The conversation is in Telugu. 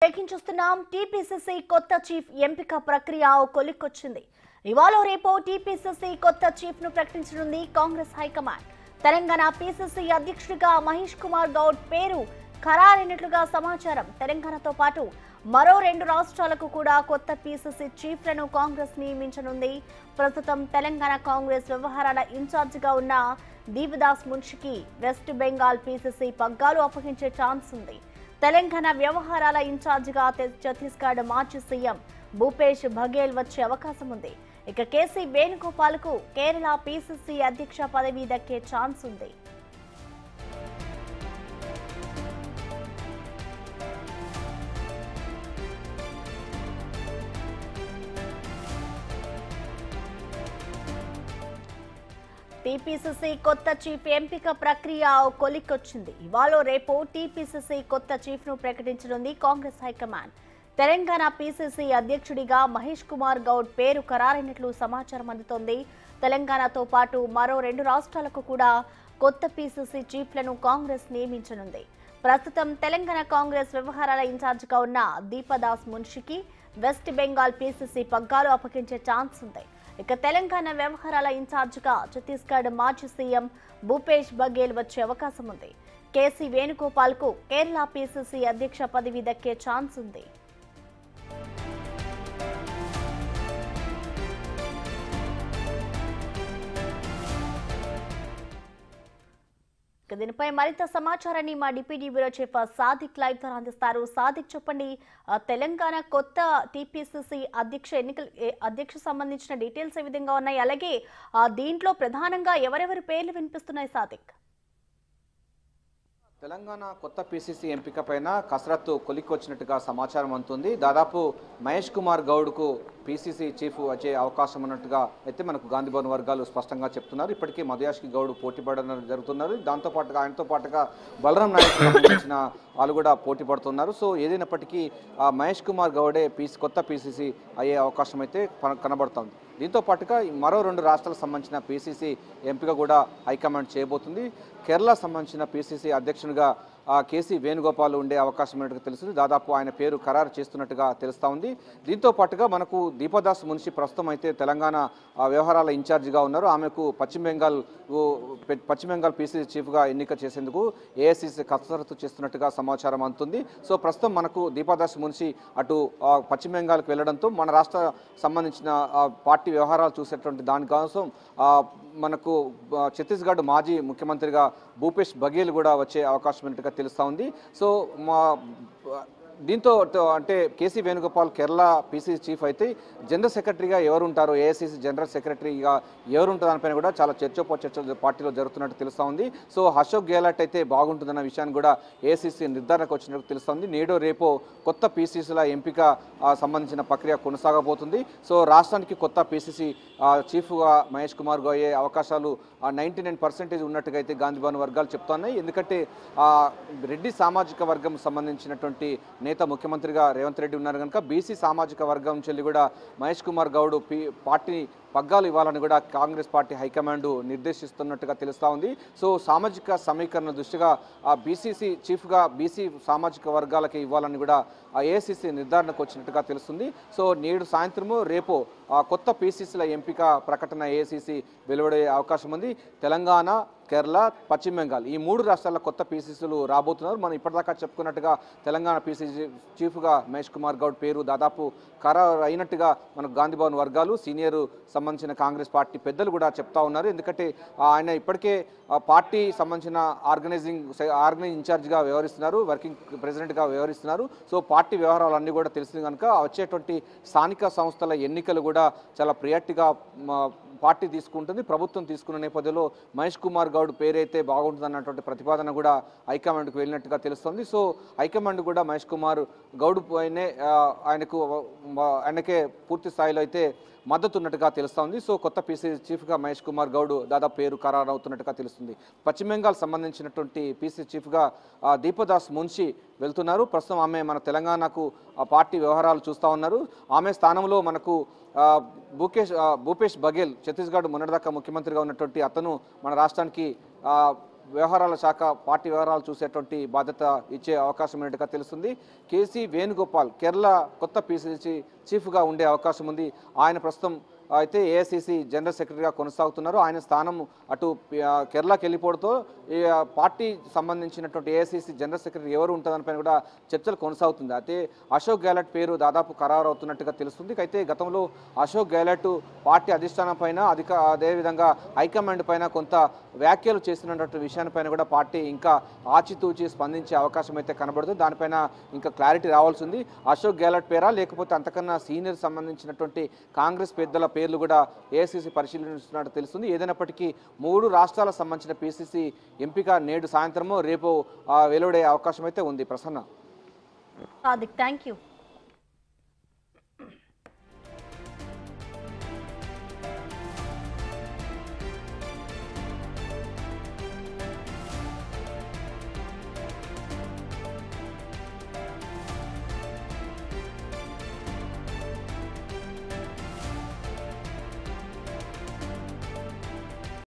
బ్రేకింగ్ చూస్తున్నాం. టీపీసీసీ కొత్త చీఫ్ ఎంపిక ప్రక్రియ కొలిక్కొచ్చింది. ఇవాళ రేపో టీపీసీసీ కొత్త చీఫ్ ను ప్రకటించనుంది కాంగ్రెస్ హైకమాండ్. తెలంగాణ పీసీసీ అధ్యక్షుడిగా మహేష్ కుమార్ గౌడ్ పేరు ఖరారైనట్లుగా సమాచారం. తెలంగాణతో పాటు మరో 2 రాష్ట్రాలకు కూడా కొత్త పీసీసీ చీఫ్లను కాంగ్రెస్ నియమించనుంది. ప్రస్తుతం తెలంగాణ కాంగ్రెస్ వ్యవహారాల ఇన్ఛార్జిగా ఉన్న దీపదాస్ మున్షికి వెస్ట్ బెంగాల్ పీసీసీ పగ్గాలు అప్పగించే ఛాన్స్ ఉంది. తెలంగాణ వ్యవహారాల ఇన్ఛార్జిగా ఛత్తీస్గఢ్ మాజీ సీఎం భూపేష్ బఘేల్ వచ్చే అవకాశం ఉంది. ఇక కేసీ వేణుగోపాల్ కు కేరళ పీసీసీ అధ్యక్ష పదవి దక్కే ఛాన్స్ ఉంది. టీపీసీసీ కొత్త చీఫ్ ఎంపిక ప్రక్రియ కొలిక్కొచ్చింది. ఇవాళ రేపో టీపీసీసీ కొత్త చీఫ్ ను ప్రకటించనుంది కాంగ్రెస్ హైకమాండ్. తెలంగాణ పీసీసీ అధ్యక్షుడిగా మహేష్ కుమార్ గౌడ్ పేరు ఖరారైనట్లు సమాచారం అందుతోంది. తెలంగాణతో పాటు మరో 2 రాష్ట్రాలకు కూడా కొత్త పీసీసీ చీఫ్లను కాంగ్రెస్ నియమించనుంది. ప్రస్తుతం తెలంగాణ కాంగ్రెస్ వ్యవహారాల ఇన్ఛార్జిగా ఉన్న దీపదాస్ మున్షికి వెస్ట్ బెంగాల్ పీసీసీ పగ్గాలు అప్పగించే ఛాన్స్ ఉంది. ఇక తెలంగాణ వ్యవహారాల ఇన్ఛార్జిగా ఛత్తీస్గఢ్ మాజీ సీఎం భూపేష్ బఘేల్ వచ్చే అవకాశం ఉంది. కేసీ వేణుగోపాల్ కు కేరళ పీసీసీ అధ్యక్ష పదవి దక్కే ఛాన్స్ ఉంది. దీనిపై మరింత సమాచారాన్ని మా deputy bureau chief Sadiq live ద్వారా అందిస్తారు. సాదిక్, చెప్పండి, తెలంగాణ కొత్త టీపీసీసీ అధ్యక్ష సంబంధించిన డీటెయిల్స్ ఏ విధంగా ఉన్నాయి, అలాగే దీంట్లో ప్రధానంగా ఎవరెవరి పేర్లు వినిపిస్తున్నాయి? సాదిక్, తెలంగాణ కొత్త పీసీసీ ఎంపిక పైన కసరత్తు కొలిక్కొచ్చినట్టుగా సమాచారం అందుతుంది. దాదాపు మహేష్ కుమార్ గౌడ్కు పీసీసీ చీఫ్ వచ్చే అవకాశం ఉన్నట్టుగా అయితే మనకు గాంధీభవన్ వర్గాలు స్పష్టంగా చెప్తున్నారు. ఇప్పటికే మధుయాష్కి గౌడ్ పోటీ పడడం జరుగుతున్నారు. దాంతోపాటుగా ఆయనతో పాటుగా బలరాం నాయక్ సంబంధించిన వాళ్ళు కూడా పోటీ పడుతున్నారు. సో ఏదైనప్పటికీ మహేష్ కుమార్ గౌడే కొత్త పీసీసీ అయ్యే అవకాశం అయితే కనబడుతోంది. దీంతో పాటుగా మరో 2 రాష్ట్రాలకు సంబంధించిన పీసీసీ ఎంపిక కూడా హైకమాండ్ చేయబోతుంది. కేరళ సంబంధించిన పీసీసీ అధ్యక్షునిగా కేసీ వేణుగోపాల్ ఉండే అవకాశం ఉన్నట్టుగా తెలుస్తుంది. దాదాపు ఆయన పేరు ఖరారు చేస్తున్నట్టుగా తెలుస్తూ ఉంది. దీంతో పాటుగా మనకు దీపదాస్ మున్షి ప్రస్తుతం అయితే తెలంగాణ వ్యవహారాల ఇన్ఛార్జిగా ఉన్నారు. ఆమెకు పశ్చిమ బెంగాల్ పీసీసీ చీఫ్గా ఎన్నిక చేసేందుకు ఏఐసీసీ కసరత్తు చేస్తున్నట్టుగా సమాచారం అందుతుంది. సో ప్రస్తుతం మనకు దీపదాస్ మున్షి అటు పశ్చిమ బెంగాల్కి వెళ్లడంతో మన రాష్ట్ర సంబంధించిన పార్టీ వ్యవహారాలు చూసేటువంటి దానికోసం మనకు ఛత్తీస్గఢ్ మాజీ ముఖ్యమంత్రిగా భూపేష్ బఘేల్ కూడా వచ్చే అవకాశం ఉన్నట్టుగా తెలుస్తూ ఉంది. సో దీంతో అంటే కేసీ వేణుగోపాల్ కేరళ పీసీసీ చీఫ్ అయితే జనరల్ సెక్రటరీగా ఎవరు ఉంటారో, ఏఐసీసీ జనరల్ సెక్రటరీగా ఎవరు ఉంటారో దానిపైన కూడా చాలా చర్చలు పార్టీలో జరుగుతున్నట్టు తెలుస్తూ ఉంది. సో అశోక్ గెహ్లాట్ అయితే బాగుంటుందన్న విషయాన్ని కూడా ఏఐసీసీ నిర్ధారణకు వచ్చినట్టు తెలుస్తోంది. నేడో రేపో కొత్త పీసీసీల ఎంపిక సంబంధించిన ప్రక్రియ కొనసాగబోతుంది. సో రాష్ట్రానికి కొత్త పీసీసీ చీఫ్గా మహేష్ కుమార్ గౌడ్ అయ్యే అవకాశాలు 99% ఉన్నట్టుగా అయితే గాంధీభవన్ వర్గాలు చెప్తున్నాయి. ఎందుకంటే రెడ్డి సామాజిక వర్గం సంబంధించినటువంటి నేత ముఖ్యమంత్రిగా రేవంత్ రెడ్డి ఉన్నారు కనుక బీసీ సామాజిక వర్గం నుంచి కూడా మహేష్ కుమార్ గౌడ్ పార్టీ పగ్గాలు ఇవ్వాలని కూడా కాంగ్రెస్ పార్టీ హైకమాండ్ నిర్దేశిస్తున్నట్టుగా తెలుస్తూ ఉంది. సో సామాజిక సమీకరణ దృష్టిగా బీసీసీ చీఫ్గా బీసీ సామాజిక వర్గాలకి ఇవ్వాలని కూడా ఏఐసీసీ నిర్ధారణకు వచ్చినట్టుగా తెలుస్తుంది. సో నేడు సాయంత్రము రేపు కొత్త పీసీసీల ఎంపిక ప్రకటన ఏఐసీసీ వెలువడే అవకాశం ఉంది. తెలంగాణ, కేరళ, పశ్చిమ బెంగాల్ ఈ 3 రాష్ట్రాల కొత్త పీసీసీలు రాబోతున్నారు. మనం ఇప్పటిదాకా చెప్పుకున్నట్టుగా తెలంగాణ పీసీసీ చీఫ్గా మహేష్ కుమార్ గౌడ్ పేరు దాదాపు ఖరారు అయినట్టుగా మనకు గాంధీభవన్ వర్గాలు సీనియర్ సంబంధించిన కాంగ్రెస్ పార్టీ పెద్దలు కూడా చెప్తా ఉన్నారు. ఎందుకంటే ఆయన ఇప్పటికే పార్టీ సంబంధించిన ఆర్గనైజింగ్ ఇన్ఛార్జిగా వ్యవహరిస్తున్నారు, వర్కింగ్ ప్రెసిడెంట్గా వ్యవహరిస్తున్నారు. సో పార్టీ వ్యవహారాలన్నీ కూడా తెలిసింది కనుక వచ్చేటువంటి స్థానిక సంస్థల ఎన్నికలు కూడా చాలా ప్రియారిటీగా పార్టీ తీసుకుంటుంది. ప్రభుత్వం తీసుకున్న నేపథ్యంలో మహేష్ కుమార్ గౌడ్ పేరైతే బాగుంటుంది అన్నటువంటి ప్రతిపాదన కూడా హైకమాండ్కు వెళ్ళినట్టుగా తెలుస్తుంది. సో హైకమాండ్ కూడా మహేష్ కుమార్ గౌడ్ పైనే ఆయనకే పూర్తి స్థాయిలో అయితే మద్దతు ఉన్నట్టుగా తెలుస్తోంది. సో కొత్త పీసీసీ చీఫ్గా మహేష్ కుమార్ గౌడ్ దాదాపు పేరు ఖరారు అవుతున్నట్టుగా తెలుస్తుంది. పశ్చిమ బెంగాల్ సంబంధించినటువంటి పీసీసీ చీఫ్గా దీపదాస్ మున్షి వెళ్తున్నారు. ప్రస్తుతం ఆమె మన తెలంగాణకు పార్టీ వ్యవహారాలు చూస్తూ ఉన్నారు. ఆమె స్థానంలో మనకు భూపేష్ బఘేల్ ఛత్తీస్గఢ్ మొన్నటిదాకా ముఖ్యమంత్రిగా ఉన్నటువంటి అతను మన రాష్ట్రానికి వ్యవహారాల శాఖ పార్టీ వ్యవహారాలు చూసేటువంటి బాధ్యత ఇచ్చే అవకాశం ఉన్నట్టుగా తెలుస్తుంది. కేసీ వేణుగోపాల్ కేరళ కొత్త పిసిసి చీఫ్గా ఉండే అవకాశం ఉంది. ఆయన ప్రస్తుతం అయితే ఏఐసిసి జనరల్ సెక్రటరీగా కొనసాగుతున్నారు. ఆయన స్థానం అటు కేరళకి వెళ్ళిపోవడంతో ఈ పార్టీ సంబంధించినటువంటి ఏఐసిసి జనరల్ సెక్రటరీ ఎవరు ఉంటుందనిపైన కూడా చర్చలు కొనసాగుతుంది. అయితే అశోక్ గెహ్లాట్ పేరు దాదాపు ఖరారు అవుతున్నట్టుగా తెలుస్తుంది. అయితే గతంలో అశోక్ గెహ్లాట్ పార్టీ అధిష్టానం పైన అదేవిధంగా హైకమాండ్ పైన కొంత వ్యాఖ్యలు చేస్తున్నటువంటి విషయానిపైన కూడా పార్టీ ఇంకా ఆచితూచి స్పందించే అవకాశం అయితే కనబడుతుంది. దానిపైన ఇంకా క్లారిటీ రావాల్సి ఉంది. అశోక్ గెహ్లాట్ పేరా లేకపోతే అంతకన్నా సీనియర్ సంబంధించినటువంటి కాంగ్రెస్ పెద్దల పేర్లు కూడా ఏఐసిసి పరిశీలిస్తున్నట్టు తెలుస్తుంది. ఏదైనప్పటికీ 3 రాష్ట్రాలకు సంబంధించిన పిసిసి ఎంపిక నేడు సాయంత్రము రేపు వెలువడే అవకాశం అయితే ఉంది. ప్రసన్న. Thank you.